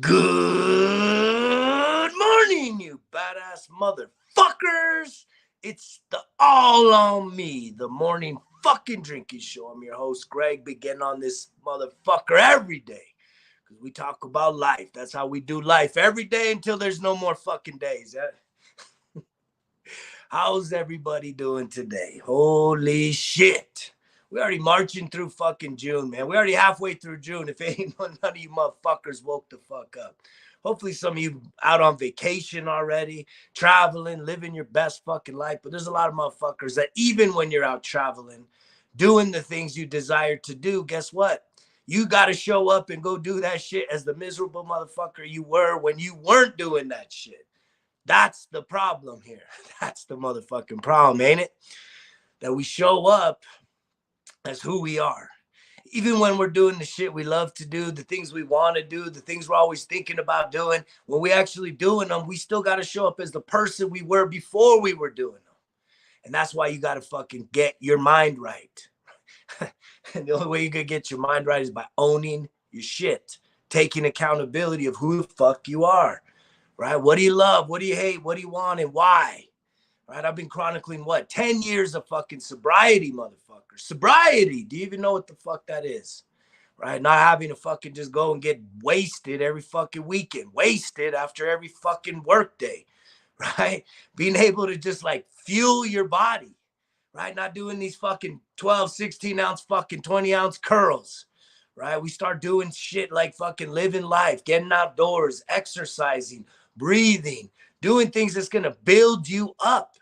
Good morning, you badass motherfuckers. It's the All on Me, the morning fucking drinking show. I'm your host, Greg. Be getting on this motherfucker every day because we talk about life. That's how we do life every day until there's no more fucking days. How's everybody doing today? Holy shit. We already marching through fucking June, man. We already halfway through June. If ain't none of you motherfuckers woke the fuck up. Hopefully some of you out on vacation already, traveling, living your best fucking life. But there's a lot of motherfuckers that even when you're out traveling, doing the things you desire to do, guess what? You got to show up and go do that shit as the miserable motherfucker you were when you weren't doing that shit. That's the problem here. That's the motherfucking problem, ain't it? That we show up as who we are. Even when we're doing the shit we love to do, the things we want to do, the things we're always thinking about doing, when we actually doing them, we still got to show up as the person we were before we were doing them. And that's why you got to fucking get your mind right. And the only way you can get your mind right is by owning your shit, taking accountability of who the fuck you are. Right? What do you love? What do you hate? What do you want and why? Right? I've been chronicling 10 years of fucking sobriety, motherfucker. Sobriety. Do you even know what the fuck that is? Right? Not having to fucking just go and get wasted every fucking weekend. Wasted after every fucking work day. Right? Being able to just like fuel your body. Right? Not doing these fucking 12, 16 ounce fucking 20 ounce curls. Right? We start doing shit like fucking living life, getting outdoors, exercising, breathing, doing things that's going to build you up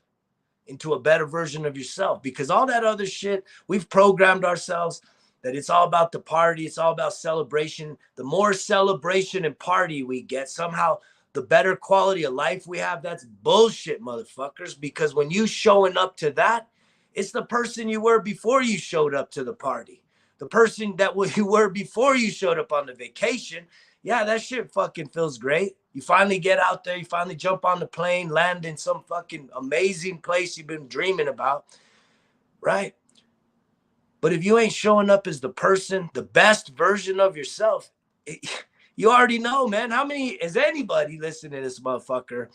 into a better version of yourself. Because all that other shit, we've programmed ourselves that it's all about the party. It's all about celebration. The more celebration and party we get, somehow the better quality of life we have. That's bullshit, motherfuckers. Because when you showing up to that, it's the person you were before you showed up to the party. The person that you were before you showed up on the vacation. Yeah, that shit fucking feels great. You finally get out there, you finally jump on the plane, land in some fucking amazing place you've been dreaming about, right? But if you ain't showing up as the person, the best version of yourself, you already know, man. How many, is anybody listening to this motherfucker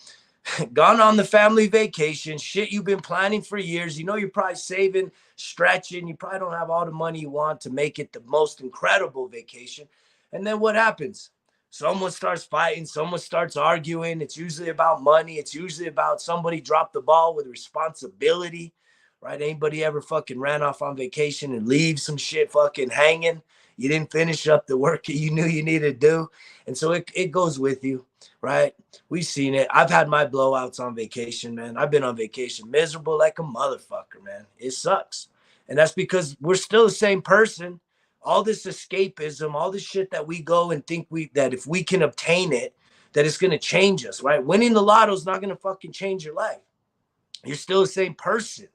gone on the family vacation, shit you've been planning for years? You know, you're probably saving, stretching. You probably don't have all the money you want to make it the most incredible vacation. And then what happens? Someone starts fighting, someone starts arguing. It's usually about money. It's usually about somebody dropped the ball with responsibility, right? Anybody ever fucking ran off on vacation and leave some shit fucking hanging? You didn't finish up the work you knew you needed to do. And so it goes with you, right? We've seen it. I've had my blowouts on vacation, man. I've been on vacation miserable like a motherfucker, man. It sucks. And that's because we're still the same person. All this escapism, all this shit that we go and think that if we can obtain it, that it's going to change us, right? Winning the lotto is not going to fucking change your life. You're still the same person.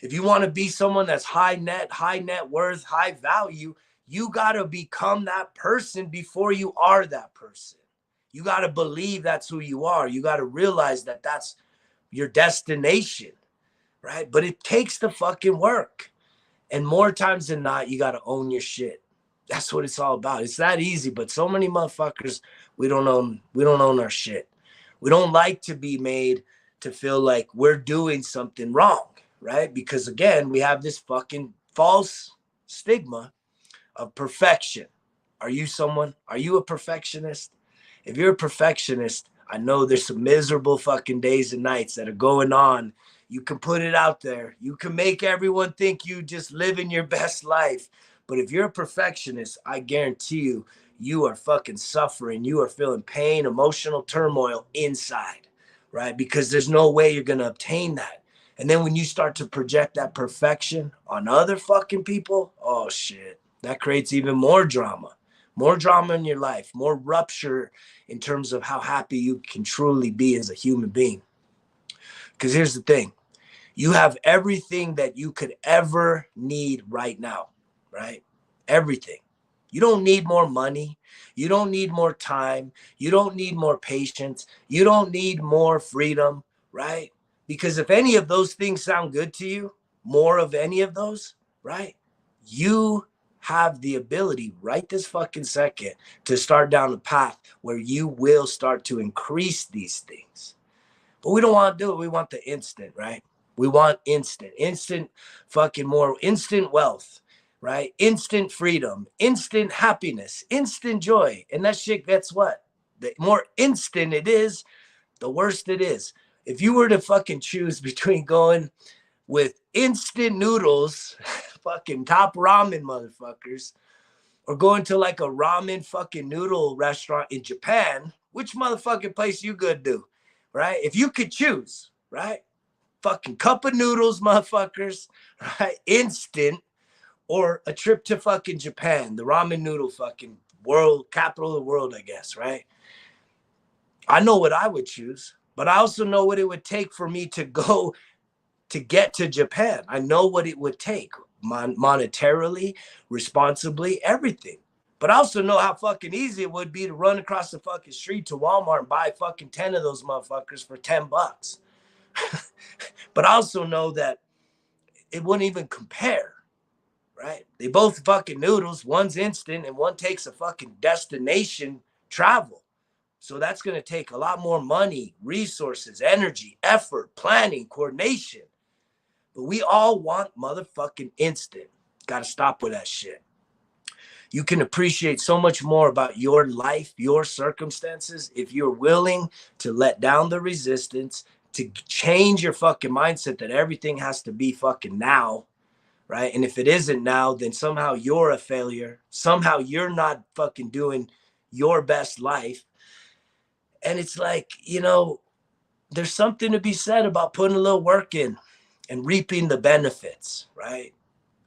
If you want to be someone that's high net worth, high value, you got to become that person before you are that person. You got to believe that's who you are. You got to realize that that's your destination, right? But it takes the fucking work. And more times than not, you got to own your shit. That's what it's all about. It's that easy, but so many motherfuckers, we don't own our shit. We don't like to be made to feel like we're doing something wrong, right? Because again, we have this fucking false stigma of perfection. Are you a perfectionist? If you're a perfectionist, I know there's some miserable fucking days and nights that are going on. You can put it out there. You can make everyone think you just living your best life. But if you're a perfectionist, I guarantee you, you are fucking suffering. You are feeling pain, emotional turmoil inside, right? Because there's no way you're going to obtain that. And then when you start to project that perfection on other fucking people, oh shit, that creates even more drama in your life, more rupture in terms of how happy you can truly be as a human being. Because here's the thing. You have everything that you could ever need right now, right? Everything. You don't need more money. You don't need more time. You don't need more patience. You don't need more freedom, right? Because if any of those things sound good to you, more of any of those, right? You have the ability right this fucking second to start down a path where you will start to increase these things. But we don't want to do it. We want the instant, right? We want instant fucking more instant wealth, right? Instant freedom, instant happiness, instant joy. And that shit gets what? The more instant it is, the worse it is. If you were to fucking choose between going with instant noodles, fucking top ramen motherfuckers, or going to like a ramen fucking noodle restaurant in Japan, which motherfucking place you could do, right? If you could choose, right? Fucking cup of noodles, motherfuckers, right? Instant, or a trip to fucking Japan, the ramen noodle fucking world, capital of the world, I guess, right? I know what I would choose, but I also know what it would take for me to go to get to Japan. I know what it would take monetarily, responsibly, everything. But I also know how fucking easy it would be to run across the fucking street to Walmart and buy fucking 10 of those motherfuckers for $10. But I also know that it wouldn't even compare, right? They both fucking noodles. One's instant and one takes a fucking destination travel. So that's going to take a lot more money, resources, energy, effort, planning, coordination. But we all want motherfucking instant. Got to stop with that shit. You can appreciate so much more about your life, your circumstances, if you're willing to let down the resistance, to change your fucking mindset that everything has to be fucking now, right? And if it isn't now, then somehow you're a failure. Somehow you're not fucking doing your best life. And it's like, you know, there's something to be said about putting a little work in and reaping the benefits, right?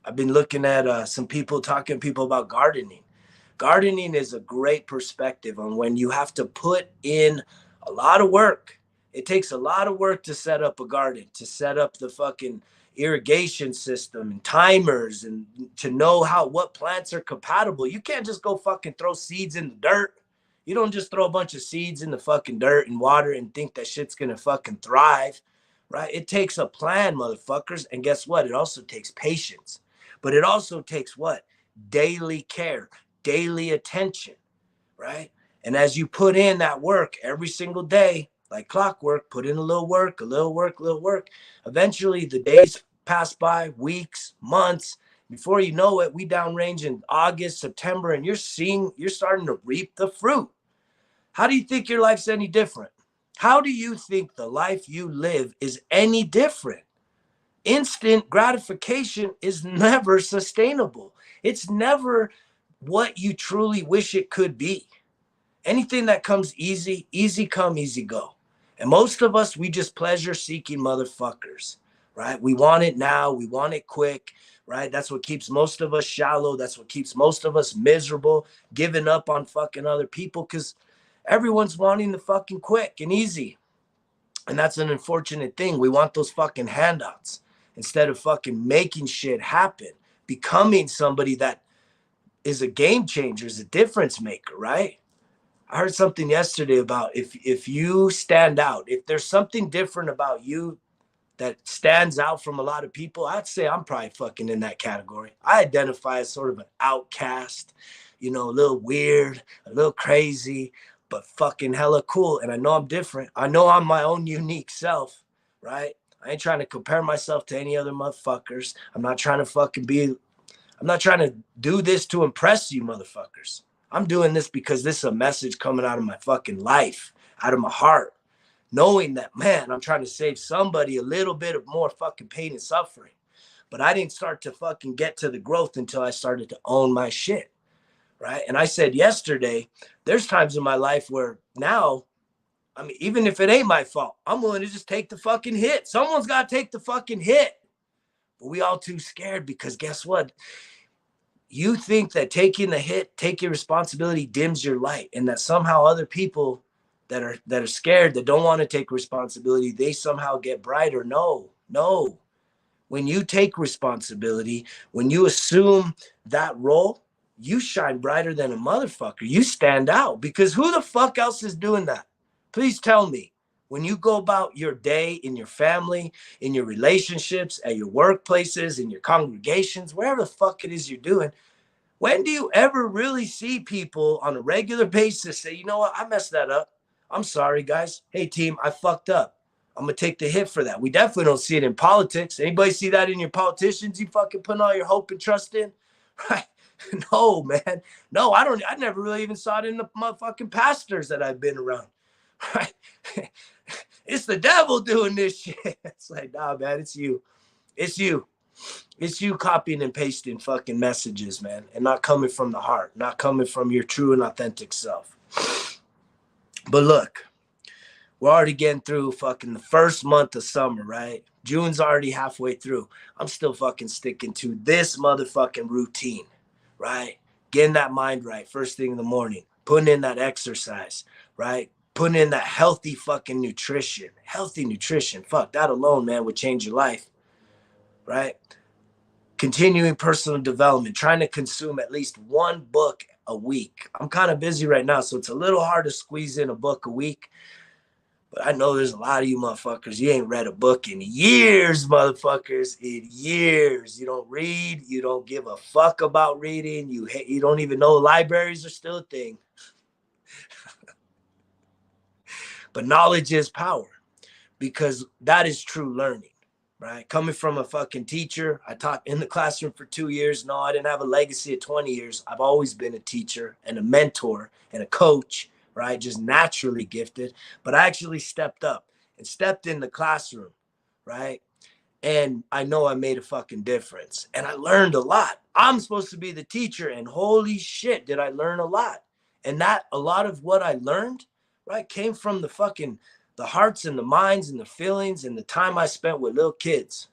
I've been looking at some people talking to people about gardening. Gardening is a great perspective on when you have to put in a lot of work. It takes a lot of work to set up a garden, to set up the fucking irrigation system and timers, and to know what plants are compatible. You can't just go fucking throw seeds in the dirt. You don't just throw a bunch of seeds in the fucking dirt and water and think that shit's gonna fucking thrive, right? It takes a plan, motherfuckers. And guess what? It also takes patience. But it also takes what? Daily care, daily attention, right? And as you put in that work every single day, like clockwork, put in a little work, a little work, a little work. Eventually the days pass by, weeks, months. Before you know it, we downrange in August, September, and you're starting to reap the fruit. How do you think your life's any different? How do you think the life you live is any different? Instant gratification is never sustainable. It's never what you truly wish it could be. Anything that comes easy, easy come, easy go. And most of us, we just pleasure seeking motherfuckers, right? We want it now. We want it quick, right? That's what keeps most of us shallow. That's what keeps most of us miserable, giving up on fucking other people, because everyone's wanting the fucking quick and easy. And that's an unfortunate thing. We want those fucking handouts instead of fucking making shit happen, becoming somebody that is a game changer, is a difference maker, right? I heard something yesterday about if you stand out, if there's something different about you that stands out from a lot of people, I'd say I'm probably fucking in that category. I identify as sort of an outcast, you know, a little weird, a little crazy, but fucking hella cool. And I know I'm different. I know I'm my own unique self, right? I ain't trying to compare myself to any other motherfuckers. I'm not trying to do this to impress you motherfuckers. I'm doing this because this is a message coming out of my fucking life, out of my heart, knowing that, man, I'm trying to save somebody a little bit of more fucking pain and suffering. But I didn't start to fucking get to the growth until I started to own my shit, right? And I said yesterday, there's times in my life where now, I mean, even if it ain't my fault, I'm willing to just take the fucking hit. Someone's got to take the fucking hit. But we all too scared, because guess what? You think that taking the hit, taking responsibility dims your light, and that somehow other people that are scared, that don't want to take responsibility, they somehow get brighter. No. When you take responsibility, when you assume that role, you shine brighter than a motherfucker. You stand out, because who the fuck else is doing that? Please tell me. When you go about your day, in your family, in your relationships, at your workplaces, in your congregations, wherever the fuck it is you're doing, When do you ever really see people on a regular basis say, you know what, I messed that up. I'm sorry, guys. Hey, team, I fucked up. I'm going to take the hit for that. We definitely don't see it in politics. Anybody see that in your politicians you fucking putting all your hope and trust in? Right? No, man. No, I never really even saw it in the motherfucking pastors that I've been around. Right? It's the devil doing this shit. It's like, nah, man, it's you. It's you. It's you copying and pasting fucking messages, man, and not coming from the heart, not coming from your true and authentic self. But look, we're already getting through fucking the first month of summer, right? June's already halfway through. I'm still fucking sticking to this motherfucking routine, right? Getting that mind right first thing in the morning, putting in that exercise, right? Putting in that healthy fucking nutrition. Healthy nutrition. Fuck, that alone, man, would change your life, right? Continuing personal development, trying to consume at least one book a week. I'm kind of busy right now, so it's a little hard to squeeze in a book a week. But I know there's a lot of you motherfuckers, you ain't read a book in years, motherfuckers, in years. You don't read. You don't give a fuck about reading. You don't even know libraries are still a thing. But knowledge is power, because that is true learning. Right? Coming from a fucking teacher, I taught in the classroom for 2 years. No, I didn't have a legacy of 20 years. I've always been a teacher and a mentor and a coach, right? Just naturally gifted. But I actually stepped up and stepped in the classroom, right? And I know I made a fucking difference. And I learned a lot. I'm supposed to be the teacher, and holy shit, did I learn a lot. And that, a lot of what I learned, right, came from the hearts and the minds and the feelings and the time I spent with little kids,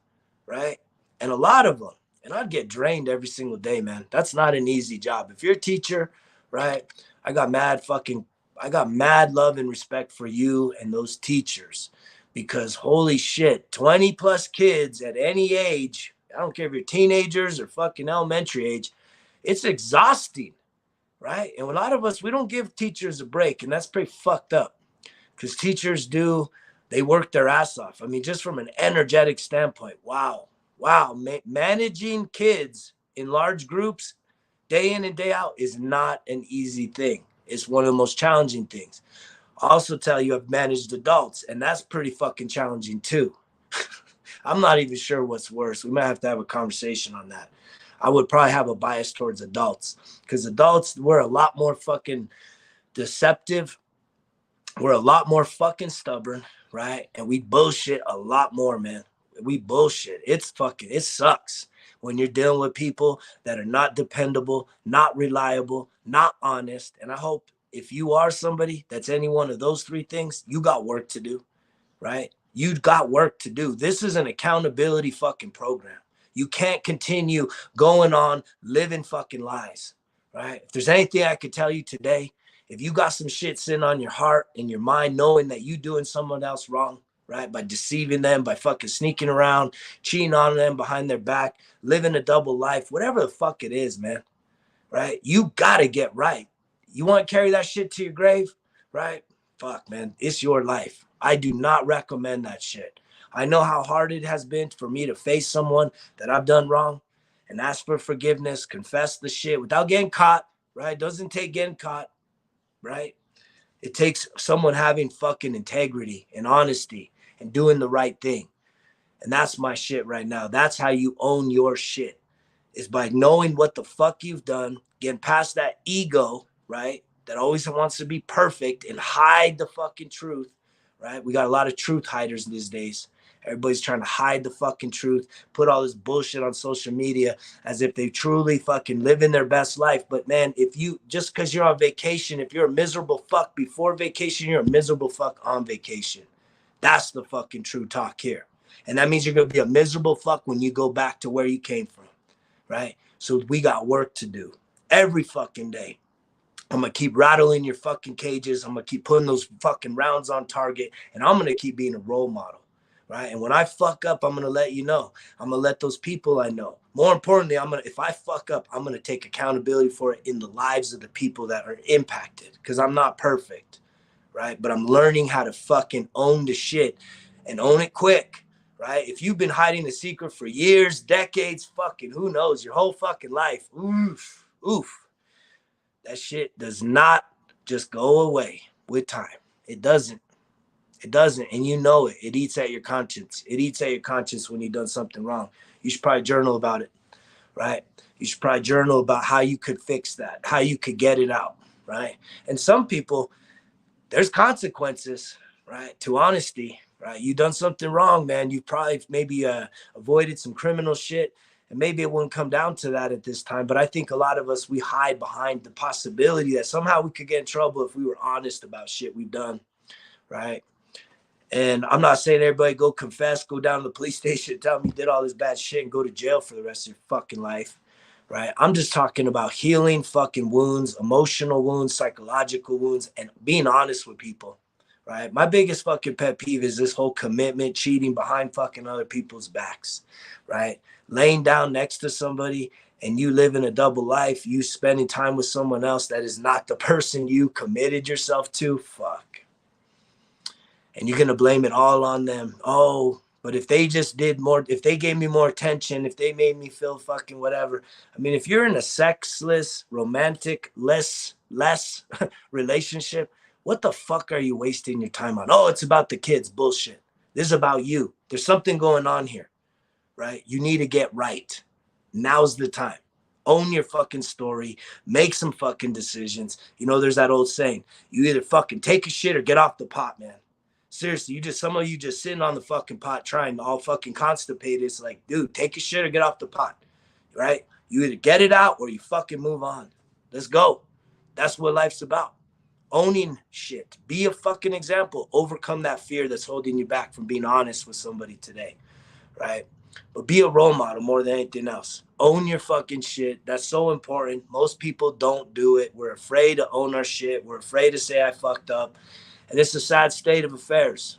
right? And a lot of them. And I'd get drained every single day, man. That's not an easy job. If you're a teacher, right, I got mad love and respect for you and those teachers, because holy shit, 20 plus kids at any age, I don't care if you're teenagers or fucking elementary age, it's exhausting, right? And a lot of us, we don't give teachers a break, and that's pretty fucked up. Because teachers they work their ass off. I mean, just from an energetic standpoint, wow. Managing kids in large groups day in and day out is not an easy thing. It's one of the most challenging things. I'll also tell you, I've managed adults, and that's pretty fucking challenging too. I'm not even sure what's worse. We might have to have a conversation on that. I would probably have a bias towards adults, because adults, we're a lot more fucking deceptive. We're a lot more fucking stubborn, right? And we bullshit a lot more, man. We bullshit. It sucks when you're dealing with people that are not dependable, not reliable, not honest. And I hope if you are somebody that's any one of those three things, you got work to do, right? You got work to do. This is an accountability fucking program. You can't continue going on living fucking lies, right? If there's anything I could tell you today, if you got some shit sitting on your heart and your mind, knowing that you doing someone else wrong, right? By deceiving them, by fucking sneaking around, cheating on them behind their back, living a double life, whatever the fuck it is, man, right? You gotta get right. You want to carry that shit to your grave, right? Fuck, man, it's your life. I do not recommend that shit. I know how hard it has been for me to face someone that I've done wrong and ask for forgiveness, confess the shit without getting caught, right? It doesn't take getting caught. Right? It takes someone having fucking integrity and honesty and doing the right thing. And that's my shit right now. That's how you own your shit, is by knowing what the fuck you've done, getting past that ego, right? That always wants to be perfect and hide the fucking truth, right? We got a lot of truth hiders these days. Everybody's trying to hide the fucking truth, put all this bullshit on social media as if they truly fucking living their best life. But man, if you, just because you're on vacation, if you're a miserable fuck before vacation, you're a miserable fuck on vacation. That's the fucking true talk here. And that means you're going to be a miserable fuck when you go back to where you came from, right? So we got work to do every fucking day. I'm going to keep rattling your fucking cages. I'm going to keep putting those fucking rounds on target, and I'm going to keep being a role model. Right. And when I fuck up, I'm going to let you know. I'm going to let those people I know. More importantly, if I fuck up, I'm going to take accountability for it in the lives of the people that are impacted, because I'm not perfect. Right. But I'm learning how to fucking own the shit and own it quick. Right. If you've been hiding the secret for years, decades, fucking who knows, your whole fucking life. Oof. oof, that shit does not just go away with time. It doesn't. It doesn't. And you know it. It eats at your conscience. It eats at your conscience when you've done something wrong. You should probably journal about it, right? You should probably journal about how you could fix that, how you could get it out, right? And some people, there's consequences, right, to honesty, right? You done something wrong, man. You probably maybe avoided some criminal shit, and maybe it wouldn't come down to that at this time. But I think a lot of us, we hide behind the possibility that somehow we could get in trouble if we were honest about shit we've done, right? And I'm not saying everybody go confess, go down to the police station, tell them you did all this bad shit and go to jail for the rest of your fucking life, right? I'm just talking about healing fucking wounds, emotional wounds, psychological wounds, and being honest with people, right? My biggest fucking pet peeve is this whole commitment, cheating behind fucking other people's backs, right? Laying down next to somebody and you living a double life, you spending time with someone else that is not the person you committed yourself to, fuck. And you're going to blame it all on them. Oh, but if they just did more, if they gave me more attention, if they made me feel fucking whatever. I mean, if you're in a sexless, romantic, less relationship, what the fuck are you wasting your time on? Oh, it's about the kids. Bullshit. This is about you. There's something going on here, right? You need to get right. Now's the time. Own your fucking story. Make some fucking decisions. You know, there's that old saying, you either fucking take a shit or get off the pot, man. Seriously, some of you just sitting on the fucking pot trying all fucking constipated. It's like, dude, take a shit or get off the pot, right? You either get it out or you fucking move on. Let's go. That's what life's about. Owning shit. Be a fucking example. Overcome that fear that's holding you back from being honest with somebody today, right? But be a role model more than anything else. Own your fucking shit. That's so important. Most people don't do it. We're afraid to own our shit. We're afraid to say I fucked up. And it's a sad state of affairs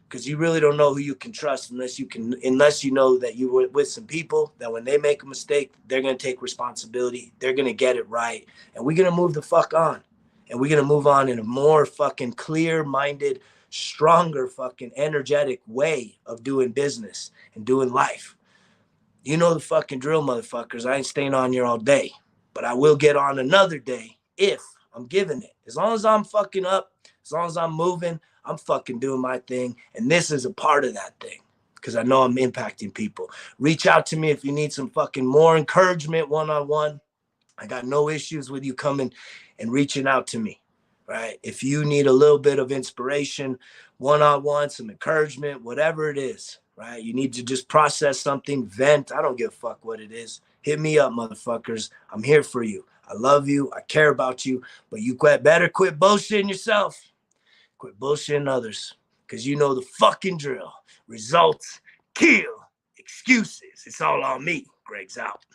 because you really don't know who you can trust unless you know that you were with some people that when they make a mistake, they're going to take responsibility. They're going to get it right. And we're going to move the fuck on. And we're going to move on in a more fucking clear-minded, stronger fucking energetic way of doing business and doing life. You know the fucking drill, motherfuckers. I ain't staying on here all day, but I will get on another day if I'm giving it. As long as I'm fucking up, as long as I'm moving, I'm fucking doing my thing. And this is a part of that thing because I know I'm impacting people. Reach out to me if you need some fucking more encouragement one-on-one. I got no issues with you coming and reaching out to me, right? If you need a little bit of inspiration, one-on-one, some encouragement, whatever it is, right? You need to just process something, vent. I don't give a fuck what it is. Hit me up, motherfuckers. I'm here for you. I love you. I care about you. But you better quit bullshitting yourself. Quit bullshitting others because you know the fucking drill. Results kill excuses. It's all on me. Greg's out.